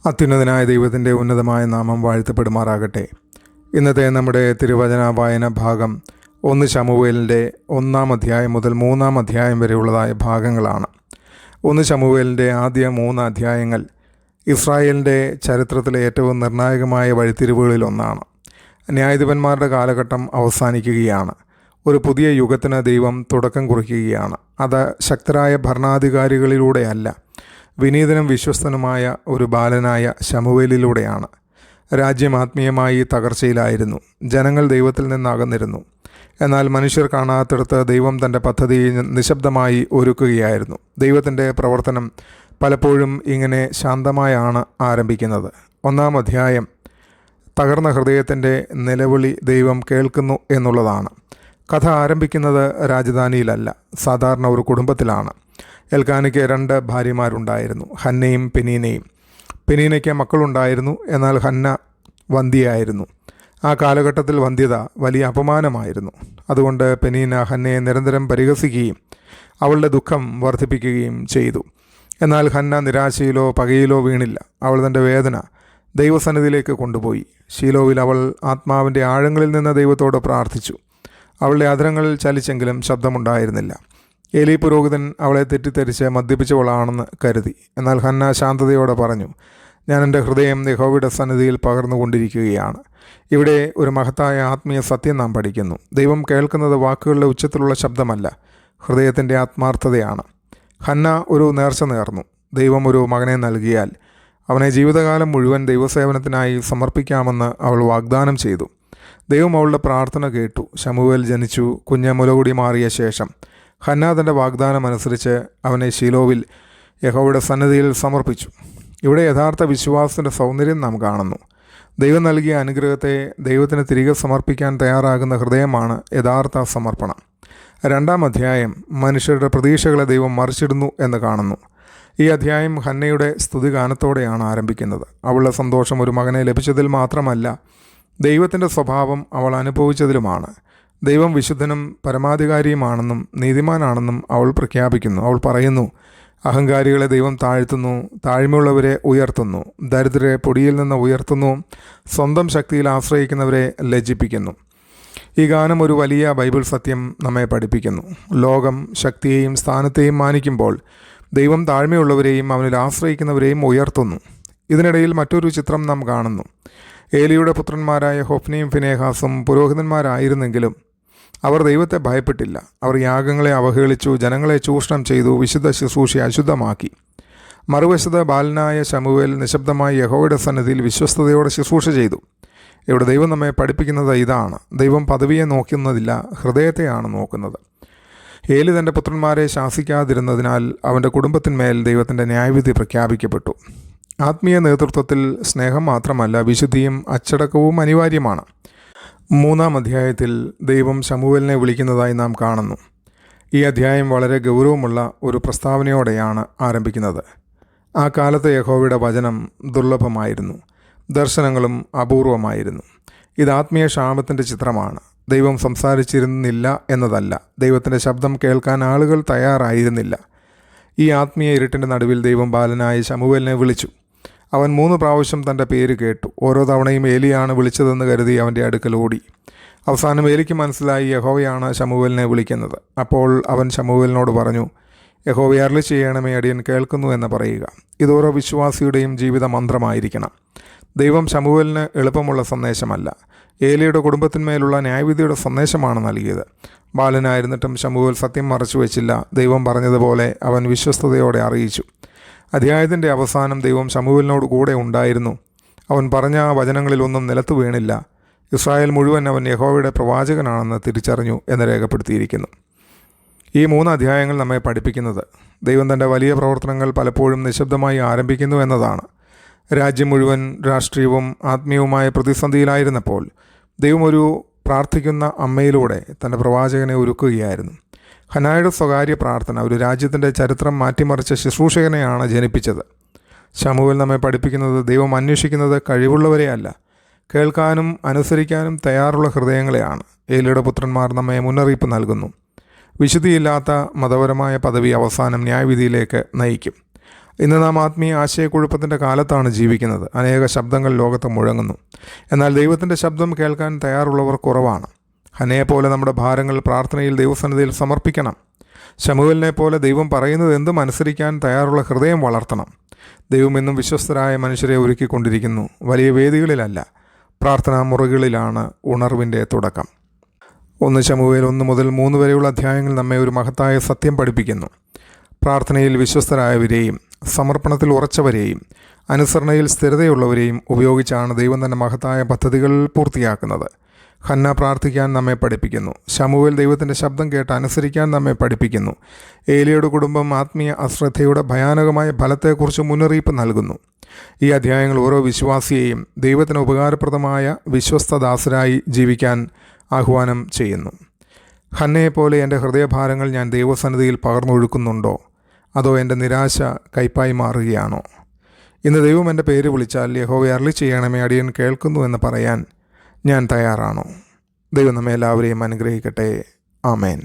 അത്യുന്നതനായ ദൈവത്തിൻ്റെ ഉന്നതമായ നാമം വാഴ്ത്തപ്പെടുമാറാകട്ടെ. ഇന്നത്തെ നമ്മുടെ തിരുവചന വായന ഭാഗം 1 ശമൂവേലിൻ്റെ 1-ാം അധ്യായം മുതൽ 3-ാം അധ്യായം വരെയുള്ളതായ ഭാഗങ്ങളാണ്. 1 ശമൂവേലിൻ്റെ ആദ്യ 3 അധ്യായങ്ങൾ ഇസ്രായേലിൻ്റെ ചരിത്രത്തിലെ ഏറ്റവും നിർണായകമായ വഴിത്തിരിവുകളിലൊന്നാണ്. ന്യായാധിപന്മാരുടെ കാലഘട്ടം അവസാനിക്കുകയാണ്. ഒരു പുതിയ യുഗത്തിന് ദൈവം തുടക്കം കുറിക്കുകയാണ്. അത് ശക്തരായ ഭരണാധികാരികളിലൂടെയല്ല, വിനീതനും വിശ്വസ്തനുമായ ഒരു ബാലനായ ശമൂവേലിലൂടെയാണ്. രാജ്യം ആത്മീയമായി തകർച്ചയിലായിരുന്നു. ജനങ്ങൾ ദൈവത്തിൽ നിന്ന് അകന്നിരുന്നു. എന്നാൽ മനുഷ്യർ കാണാത്തിടത്ത് ദൈവം തൻ്റെ പദ്ധതി നിശബ്ദമായി ഒരുക്കുകയായിരുന്നു. ദൈവത്തിൻ്റെ പ്രവർത്തനം പലപ്പോഴും ഇങ്ങനെ ശാന്തമായാണ് ആരംഭിക്കുന്നത്. 1-ാം അധ്യായം തകർന്ന ഹൃദയത്തിൻ്റെ നിലവിളി ദൈവം കേൾക്കുന്നു എന്നുള്ളതാണ്. കഥ ആരംഭിക്കുന്നത് രാജധാനിയിലല്ല, സാധാരണ ഒരു കുടുംബത്തിലാണ്. എൽക്കാനയ്ക്ക് 2 ഭാര്യമാരുണ്ടായിരുന്നു, ഹന്നയും പെനീനയും. പെനീനയ്ക്ക് മക്കളുണ്ടായിരുന്നു, എന്നാൽ ഹന്ന വന്ധ്യയായിരുന്നു. ആ കാലഘട്ടത്തിൽ വന്ധ്യത വലിയ അപമാനമായിരുന്നു. അതുകൊണ്ട് പെനീന ഹന്നയെ നിരന്തരം പരിഹസിക്കുകയും അവളുടെ ദുഃഖം വർദ്ധിപ്പിക്കുകയും ചെയ്തു. എന്നാൽ ഹന്ന നിരാശയിലോ പകയിലോ വീണില്ല. അവൾ തൻ്റെ വേദന ദൈവസന്നിധിയിലേക്ക് കൊണ്ടുപോയി. ശീലോവിൽ അവൾ ആത്മാവിൻ്റെ ആഴങ്ങളിൽ നിന്ന് ദൈവത്തോട് പ്രാർത്ഥിച്ചു. അവളുടെ അധരങ്ങളിൽ ചലിച്ചെങ്കിലും ശബ്ദമുണ്ടായിരുന്നില്ല. ഏലി പുരോഹിതൻ അവളെ തെറ്റിദ്ധരിച്ച് മദ്യപിച്ചവളാണെന്ന് കരുതി. എന്നാൽ ഹന്ന ശാന്തതയോടെ പറഞ്ഞു, ഞാൻ എൻ്റെ ഹൃദയം യഹോവയുടെ സന്നിധിയിൽ പകർന്നുകൊണ്ടിരിക്കുകയാണ്. ഇവിടെ ഒരു മഹത്തായ ആത്മീയ സത്യം നാം പഠിക്കുന്നു. ദൈവം കേൾക്കുന്നത് വാക്കുകളുടെ ഉച്ചത്തിലുള്ള ശബ്ദമല്ല, ഹൃദയത്തിൻ്റെ ആത്മാർത്ഥതയാണ്. ഹന്ന ഒരു നേർച്ച നേർന്നു. ദൈവം ഒരു മകനെ നൽകിയാൽ അവനെ ജീവിതകാലം മുഴുവൻ ദൈവസേവനത്തിനായി സമർപ്പിക്കാമെന്ന് അവൾ വാഗ്ദാനം ചെയ്തു. ദൈവം അവളുടെ പ്രാർത്ഥന കേട്ടു. ശമൂവേൽ ജനിച്ചു. കുഞ്ഞ് മുലകുടി മാറിയ ശേഷം ഹന്ന തൻ്റെ വാഗ്ദാനം അനുസരിച്ച് അവനെ ശീലോവിൽ യഹോവയുടെ സന്നിധിയിൽ സമർപ്പിച്ചു. ഇവിടെ യഥാർത്ഥ വിശ്വാസത്തിൻ്റെ സൗന്ദര്യം നാം കാണുന്നു. ദൈവം നൽകിയ അനുഗ്രഹത്തെ ദൈവത്തിന് തിരികെ സമർപ്പിക്കാൻ തയ്യാറാകുന്ന ഹൃദയമാണ് യഥാർത്ഥ സമർപ്പണം. 2-ാം അധ്യായം മനുഷ്യരുടെ പ്രതീക്ഷകളെ ദൈവം മറിച്ചിടുന്നു എന്ന് കാണുന്നു. ഈ അധ്യായം ഹന്നയുടെ സ്തുതിഗാനത്തോടെയാണ് ആരംഭിക്കുന്നത്. അവളുടെ സന്തോഷം ഒരു മകനെ ലഭിച്ചതിൽ മാത്രമല്ല, ദൈവത്തിൻ്റെ സ്വഭാവം അവൾ അനുഭവിച്ചതിലുമാണ്. ദൈവം വിശുദ്ധനും പരമാധികാരിയുമാണെന്നും നീതിമാനാണെന്നും അവൾ പ്രഖ്യാപിക്കുന്നു. അവൾ പറയുന്നു, അഹങ്കാരികളെ ദൈവം താഴ്ത്തുന്നു, താഴ്മയുള്ളവരെ ഉയർത്തുന്നു, ദരിദ്രരെ പൊടിയിൽ നിന്ന് ഉയർത്തുന്നു, സ്വന്തം ശക്തിയിൽ ആശ്രയിക്കുന്നവരെ ലജ്ജിപ്പിക്കുന്നു. ഈ ഗാനം ഒരു വലിയ ബൈബിൾ സത്യം നമ്മെ പഠിപ്പിക്കുന്നു. ലോകം ശക്തിയെയും സ്ഥാനത്തെയും മാനിക്കുമ്പോൾ ദൈവം താഴ്മയുള്ളവരെയും അവനിൽ ആശ്രയിക്കുന്നവരെയും ഉയർത്തുന്നു. ഇതിനിടയിൽ മറ്റൊരു ചിത്രം നാം കാണുന്നു. ഏലിയുടെ പുത്രന്മാരായ ഹൊഫ്നിയും ഫിനേഹാസും പുരോഹിതന്മാരായിരുന്നെങ്കിലും അവർ ദൈവത്തെ ഭയപ്പെട്ടില്ല. അവർ യാഗങ്ങളെ അവഹേളിച്ചു, ജനങ്ങളെ ചൂഷണം ചെയ്തു, വിശുദ്ധ ശുശ്രൂഷയെ അശുദ്ധമാക്കി. മറുവശത്ത് ബാലനായ ശമൂവേൽ നിശബ്ദമായി യഹോവയുടെ സന്നിധിയിൽ വിശ്വസ്തയോടെ ശുശ്രൂഷ ചെയ്തു. ഇവിടെ ദൈവം നമ്മെ പഠിപ്പിക്കുന്നത് ഇതാണ്: ദൈവം പദവിയെ നോക്കുന്നതില്ല, ഹൃദയത്തെയാണ് നോക്കുന്നത്. ഏലി തൻ്റെ പുത്രന്മാരെ ശാസിക്കാതിരുന്നതിനാൽ അവൻ്റെ കുടുംബത്തിന്മേൽ ദൈവത്തിൻ്റെ ന്യായവിധി പ്രഖ്യാപിക്കപ്പെട്ടു. ആത്മീയ നേതൃത്വത്തിൽ സ്നേഹം മാത്രമല്ല, വിശുദ്ധിയും അച്ചടക്കവും അനിവാര്യമാണ്. 3-ാം അധ്യായത്തിൽ ദൈവം ശമൂവേലിനെ വിളിക്കുന്നതായി നാം കാണുന്നു. ഈ അധ്യായം വളരെ ഗൗരവമുള്ള ഒരു പ്രസ്താവനയോടെയാണ് ആരംഭിക്കുന്നത്. ആ കാലത്ത് യഹോവയുടെ വചനം ദുർലഭമായിരുന്നു, ദർശനങ്ങളും അപൂർവമായിരുന്നു. ഇത് ആത്മീയ ക്ഷാമത്തിൻ്റെ ചിത്രമാണ്. ദൈവം സംസാരിച്ചിരുന്നില്ല എന്നതല്ല, ദൈവത്തിൻ്റെ ശബ്ദം കേൾക്കാൻ ആളുകൾ തയ്യാറായിരുന്നില്ല. ഈ ആത്മീയ ഇരുട്ടിൻ്റെ നടുവിൽ ദൈവം ബാലനായ ശമൂവേലിനെ വിളിച്ചു. അവൻ 3 പ്രാവശ്യം തൻ്റെ പേര് കേട്ടു. ഓരോ തവണയും ഏലിയാണ് വിളിച്ചതെന്ന് കരുതി അവൻ്റെ അടുക്കൽ ഓടി. അവസാനം ഏലിക്ക് മനസ്സിലായി യഹോവയാണ് ശമൂവേലിനെ വിളിക്കുന്നത്. അപ്പോൾ അവൻ ശമൂവേലിനോട് പറഞ്ഞു, യഹോവയെ അരുളി ചെയ്യണമേ, അടിയൻ കേൾക്കുന്നു എന്ന് പറയുക. ഇതോരോ വിശ്വാസിയുടെയും ജീവിത മന്ത്രമായിരിക്കണം. ദൈവം ശമൂവേലിന് എളുപ്പമുള്ള സന്ദേശമല്ല, ഏലിയുടെ കുടുംബത്തിന്മേലുള്ള ന്യായവിധിയുടെ സന്ദേശമാണ് നൽകിയത്. ബാലനായിരുന്നിട്ടും ശമൂവേൽ സത്യം മറച്ചു വെച്ചില്ല. ദൈവം പറഞ്ഞതുപോലെ അവൻ വിശ്വസ്തയോടെ അറിയിച്ചു. അധ്യായത്തിൻ്റെ അവസാനം ദൈവം ശമൂവേലിനോട് കൂടെ ഉണ്ടായിരുന്നു. അവൻ പറഞ്ഞ വചനങ്ങളിലൊന്നും നിലത്തു വീണില്ല. ഇസ്രായേൽ മുഴുവൻ അവൻ യഹോവയുടെ പ്രവാചകനാണെന്ന് തിരിച്ചറിഞ്ഞു എന്ന് രേഖപ്പെടുത്തിയിരിക്കുന്നു. ഈ 3 അധ്യായങ്ങൾ നമ്മെ പഠിപ്പിക്കുന്നത് ദൈവം തൻ്റെ വലിയ പ്രവർത്തനങ്ങൾ പലപ്പോഴും നിശബ്ദമായി ആരംഭിക്കുന്നു എന്നതാണ്. രാജ്യം മുഴുവൻ രാഷ്ട്രീയവും ആത്മീയവുമായ പ്രതിസന്ധിയിലായിരുന്നപ്പോൾ ദൈവം ഒരു പ്രാർത്ഥിക്കുന്ന അമ്മയിലൂടെ തൻ്റെ പ്രവാചകനെ ഒരുക്കുകയായിരുന്നു. ഹന്നായുടെ സ്വകാര്യ പ്രാർത്ഥന ഒരു രാജ്യത്തിൻ്റെ ചരിത്രം മാറ്റിമറിച്ച ശുശ്രൂഷകനെയാണ് ജനിപ്പിച്ചത്. ശമൂവേൽ നമ്മെ പഠിപ്പിക്കുന്നത് ദൈവം അന്വേഷിക്കുന്നത് കഴിവുള്ളവരെയല്ല, കേൾക്കാനും അനുസരിക്കാനും തയ്യാറുള്ള ഹൃദയങ്ങളെയാണ്. ഏലിയുടെ പുത്രന്മാർ നമ്മെ മുന്നറിയിപ്പ് നൽകുന്നു. വിശുദ്ധിയില്ലാത്ത മതപരമായ പദവി അവസാനം ന്യായവിധിയിലേക്ക് നയിക്കും. ഇന്ന് നാം ആത്മീയ ആശയക്കുഴപ്പത്തിൻ്റെ കാലത്താണ് ജീവിക്കുന്നത്. അനേക ശബ്ദങ്ങൾ ലോകത്ത് മുഴങ്ങുന്നു. എന്നാൽ ദൈവത്തിൻ്റെ ശബ്ദം കേൾക്കാൻ തയ്യാറുള്ളവർ കുറവാണ്. ഹന്നയെപ്പോലെ നമ്മുടെ ഭാരങ്ങൾ പ്രാർത്ഥനയിൽ ദൈവസന്നിധിയിൽ സമർപ്പിക്കണം. ശമൂവേലിനെ പോലെ ദൈവം പറയുന്നത് എന്തും അനുസരിക്കാൻ തയ്യാറുള്ള ഹൃദയം വളർത്തണം. ദൈവം എന്നും വിശ്വസ്തരായ മനുഷ്യരെ ഒരുക്കിക്കൊണ്ടിരിക്കുന്നു. വലിയ വേദികളിലല്ല, പ്രാർത്ഥനാ മുറികളിലാണ് ഉണർവിൻ്റെ തുടക്കം. 1 ശമൂവേൽ 1 മുതൽ 3 വരെയുള്ള അധ്യായങ്ങൾ നമ്മെ ഒരു മഹത്തായ സത്യം പഠിപ്പിക്കുന്നു. പ്രാർത്ഥനയിൽ വിശ്വസ്തരായവരെയും സമർപ്പണത്തിൽ ഉറച്ചവരെയും അനുസരണയിൽ സ്ഥിരതയുള്ളവരെയും ഉപയോഗിച്ചാണ് ദൈവം തൻ്റെ മഹത്തായ പദ്ധതികൾ പൂർത്തിയാക്കുന്നത്. ഹന്ന പ്രാർത്ഥിക്കാൻ നമ്മെ പഠിപ്പിക്കുന്നു. ശമൂവേൽ ദൈവത്തിൻ്റെ ശബ്ദം കേട്ട് അനുസരിക്കാൻ നമ്മെ പഠിപ്പിക്കുന്നു. ഏലിയുടെ കുടുംബം ആത്മീയ അശ്രദ്ധയുടെ ഭയാനകമായ ഫലത്തെക്കുറിച്ച് മുന്നറിയിപ്പ് നൽകുന്നു. ഈ അധ്യായങ്ങൾ ഓരോ വിശ്വാസിയെയും ദൈവത്തിന് ഉപകാരപ്രദമായ വിശ്വസ്തദാസരായി ജീവിക്കാൻ ആഹ്വാനം ചെയ്യുന്നു. ഹന്നയെപ്പോലെ എൻ്റെ ഹൃദയഭാരങ്ങൾ ഞാൻ ദൈവസന്നിധിയിൽ പകർന്നൊഴുക്കുന്നുണ്ടോ, അതോ എൻ്റെ നിരാശ കൈപ്പായി മാറുകയാണോ? ഇന്ന് ദൈവം എൻ്റെ പേര് വിളിച്ചാൽ യഹോവയെ അരുളി ചെയ്യണമേ, അടിയൻ കേൾക്കുന്നു എന്ന് പറയാൻ ഞാൻ തയ്യാറാണോ? ദൈവം നമ്മെ എല്ലാവരെയും അനുഗ്രഹിക്കട്ടെ. ആമേൻ.